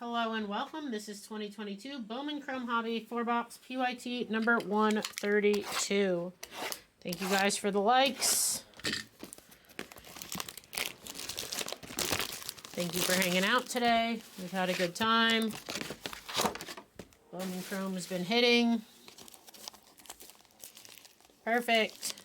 Hello and welcome. This is 2022 Bowman Chrome Hobby 4-box PYT number 132. Thank you guys for the likes. Thank you for hanging out today. We've had a good time. Bowman Chrome has been hitting. Perfect.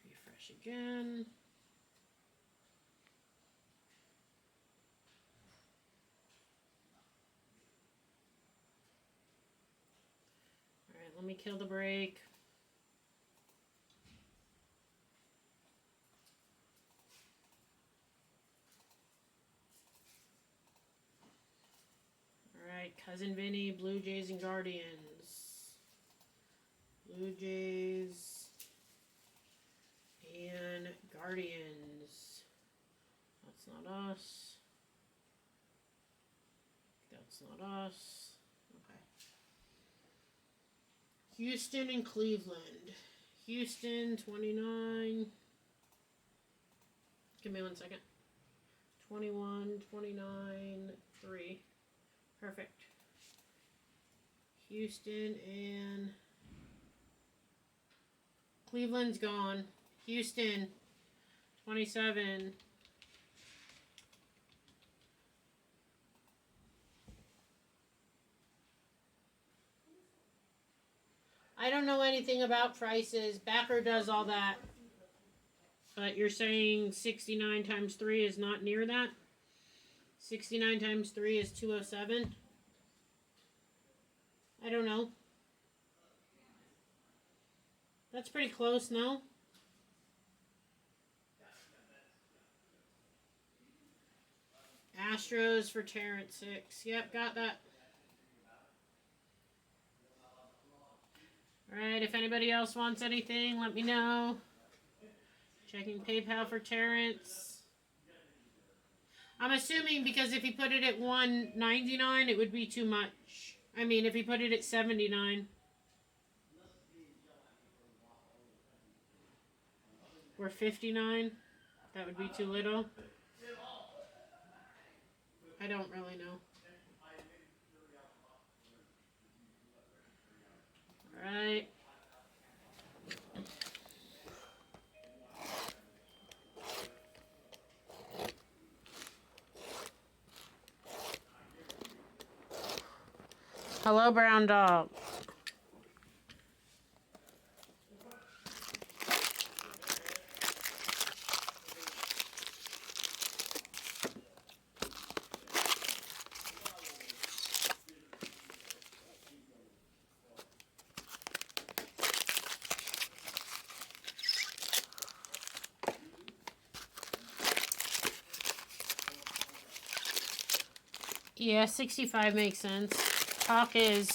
Refresh again. All right, let me kill the break. All right, Cousin Vinny, Blue Jays and Guardians. Blue Jays and Guardians. That's not us. That's not us. Okay. Houston and Cleveland. Houston, 29. Give me 1 second. 21, 29, 3. Perfect. Houston and Cleveland's gone. Houston, 27. I don't know anything about prices. Backer does all that. But you're saying 69 times 3 is not near that? 69 times 3 is 207? I don't know. That's pretty close, no? Astros for Terrence 6. Yep, got that. Alright, if anybody else wants anything, let me know. Checking PayPal for Terrence. I'm assuming because if he put it at $199, it would be too much. I mean, if he put it at $79. Or $59, that would be too little. I don't really know. Alright. Hello, brown dog. Yeah, 65 makes sense. Talk is...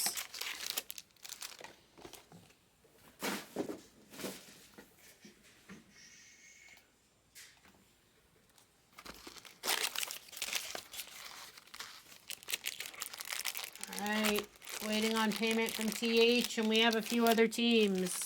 Alright, waiting on payment from TH, and we have a few other teams.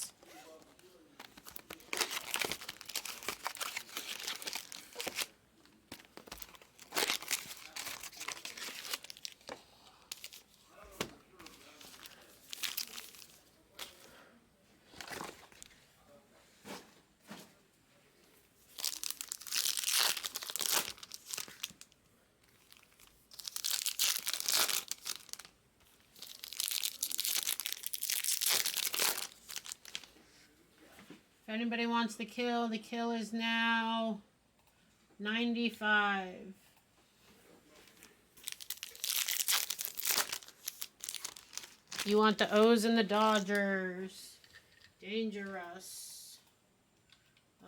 If anybody wants the kill is now 95. You want the O's and the Dodgers. Dangerous.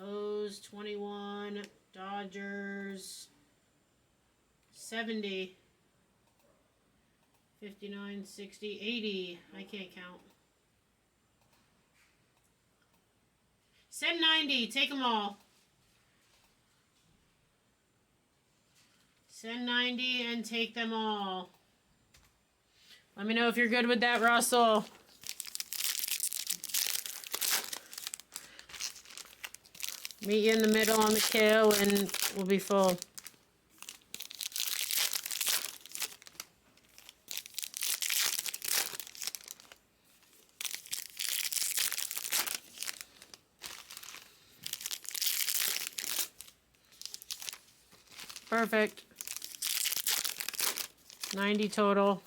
O's 21, Dodgers 70. 59, 60, 80. I can't count. Send 90. Take them all. Send 90 and take them all. Let me know if you're good with that, Russell. Meet you in the middle on the kill and we'll be full. Perfect. 90 total.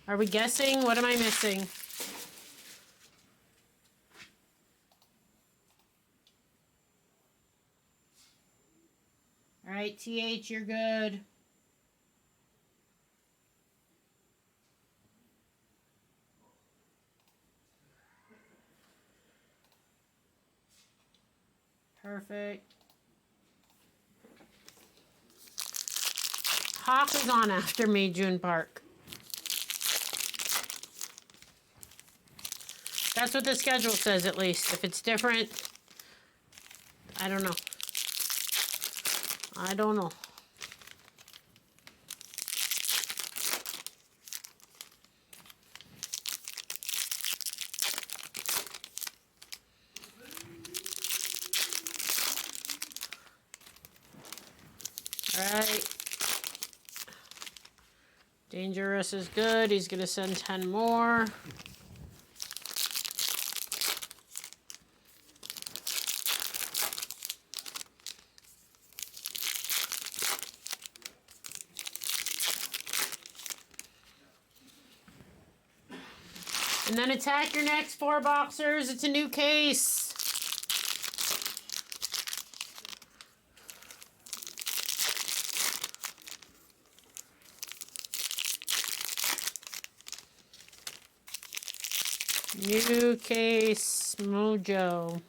Are we guessing? What am I missing? All right, TH, you're good. Perfect. Hawk is on after me, June Park. That's what the schedule says, at least. If it's different, I don't know. I don't know. Alright. Dangerous is good. He's going to send 10 more. And then attack your next 4 boxers. It's a new case. New case mojo.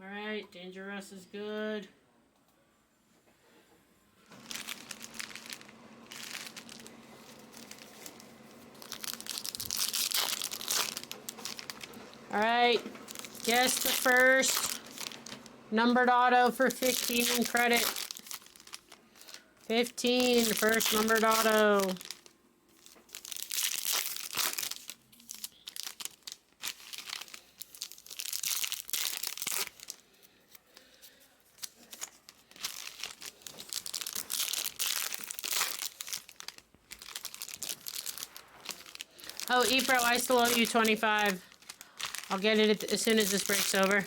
Alright, Dangerous is good. Alright, guess the first numbered auto for 15 in credit. 15, first numbered auto. Oh, Ebro, I still owe you 25. I'll get it as soon as this breaks over.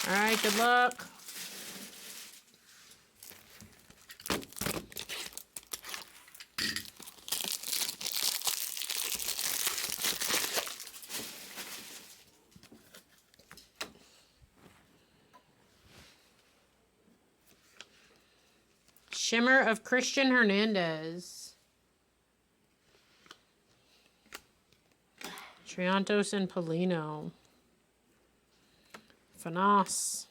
All right, good luck. Shimmer of Christian Hernandez. Triantos and Polino. Fanas.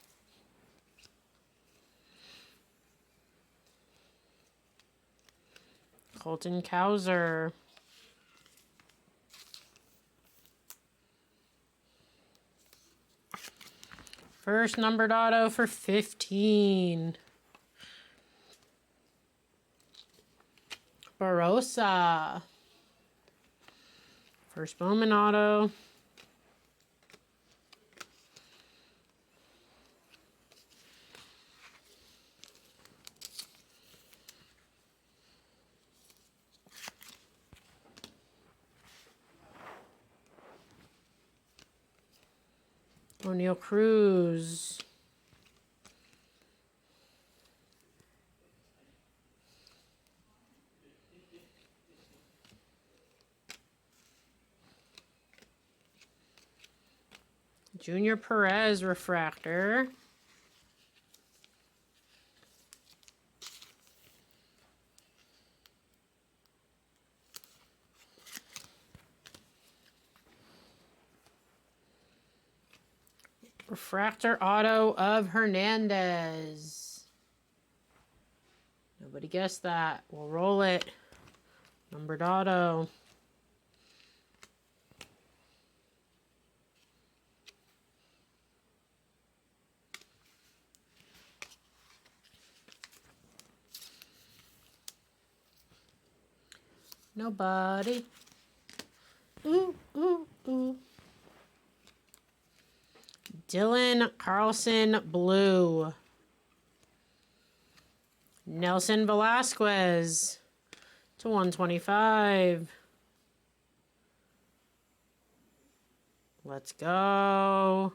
Colton Cowser. First numbered auto for 15. Barossa. First Bowman auto. O'Neal Cruz. Junior Perez refractor. Refractor auto of Hernandez. Nobody guessed that. We'll roll it. Numbered auto. Nobody. Ooh, ooh, ooh. Dylan Carlson, blue. Nelson Velasquez to 125. Let's go.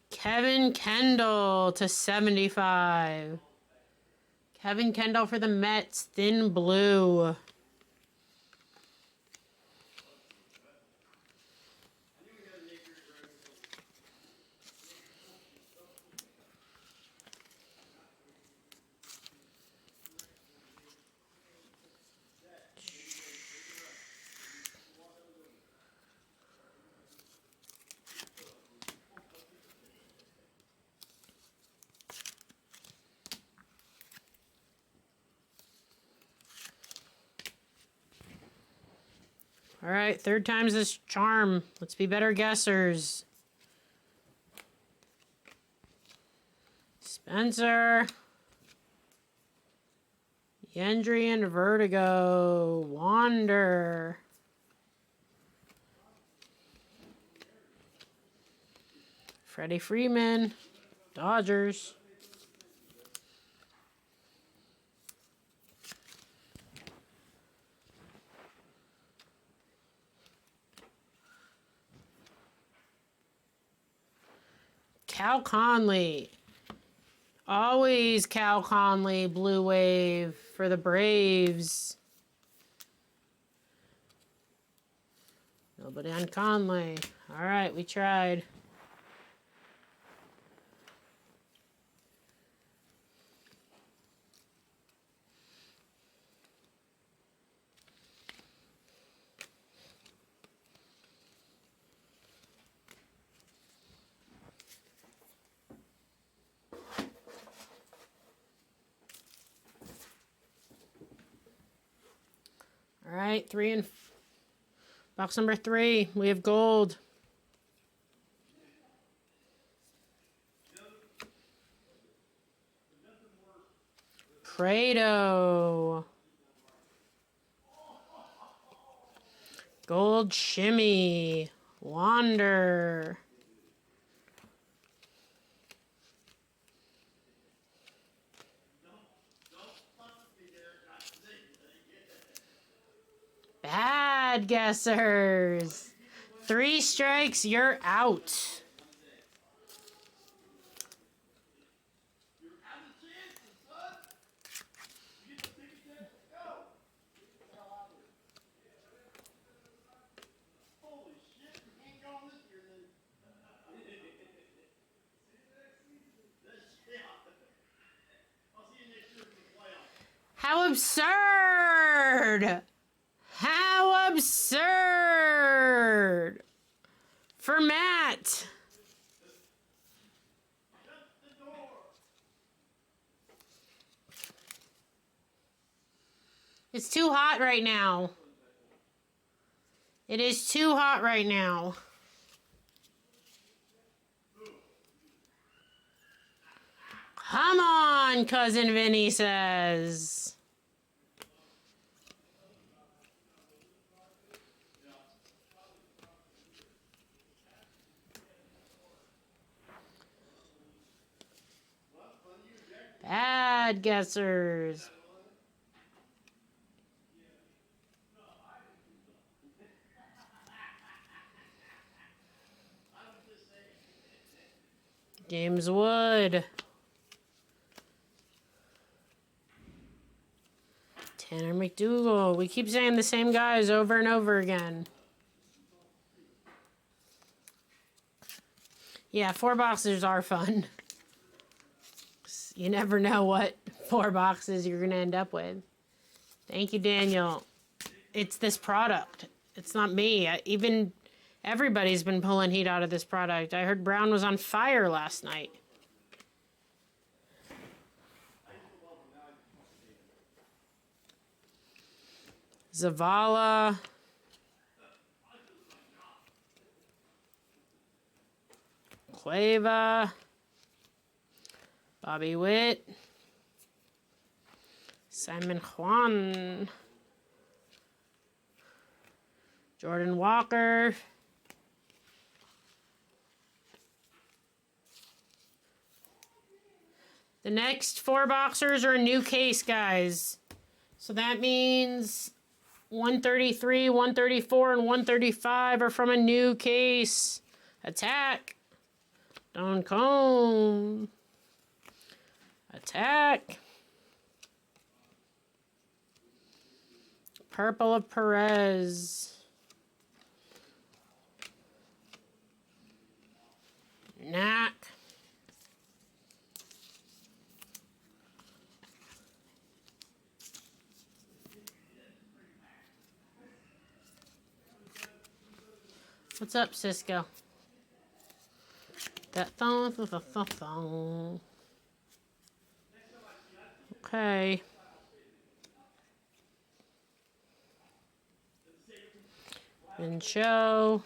Kevin Kendall to 75. Kevin Kendall for the Mets, thin blue. All right, third time's this charm. Let's be better guessers. Spencer. Yendrian Vertigo. Wander. Freddie Freeman. Dodgers. Cal Conley. Always Cal Conley, Blue Wave for the Braves. Nobody on Conley. All right, we tried. All right, box number 3, we have gold. Prado. Gold shimmy. Wander. Bad guessers. 3 strikes, you're out. How absurd! How absurd! For Matt. It's too hot right now. It is too hot right now. on, Cousin Vinny says. Bad guessers. James Wood. Tanner McDougal. We keep saying the same guys over and over again. Yeah, 4 boxes are fun. You never know what 4 boxes you're going to end up with. Thank you, Daniel. It's this product. It's not me. Even everybody's been pulling heat out of this product. I heard Brown was on fire last night. Zavala. Cueva. Bobby Witt. Simon Juan. Jordan Walker. The next 4 boxers are a new case, guys. So that means 133, 134, and 135 are from a new case. Attack. Don Cone. Attack. Purple of Perez. Knack. What's up, Cisco? That thong. Okay. And show.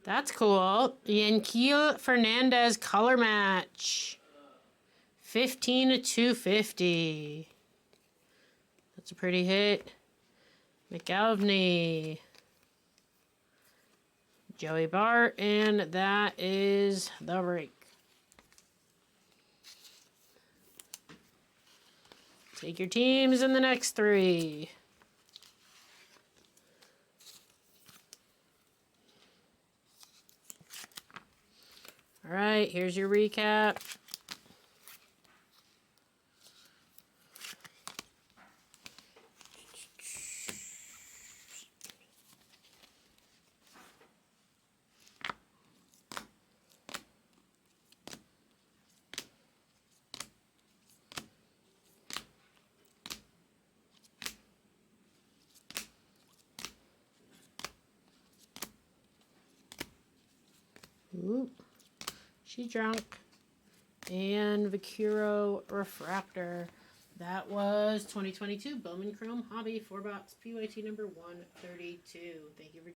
That's cool. Yanquiel Fernandez color match. 15/250. That's a pretty hit. McElvney. Joey Bart, and that is the break. Take your teams in the next 3. All right, here's your recap. Ooh, she drunk. And Vicuro Refractor. That was 2022 Bowman Chrome Hobby 4 box PYT number 132. Thank you for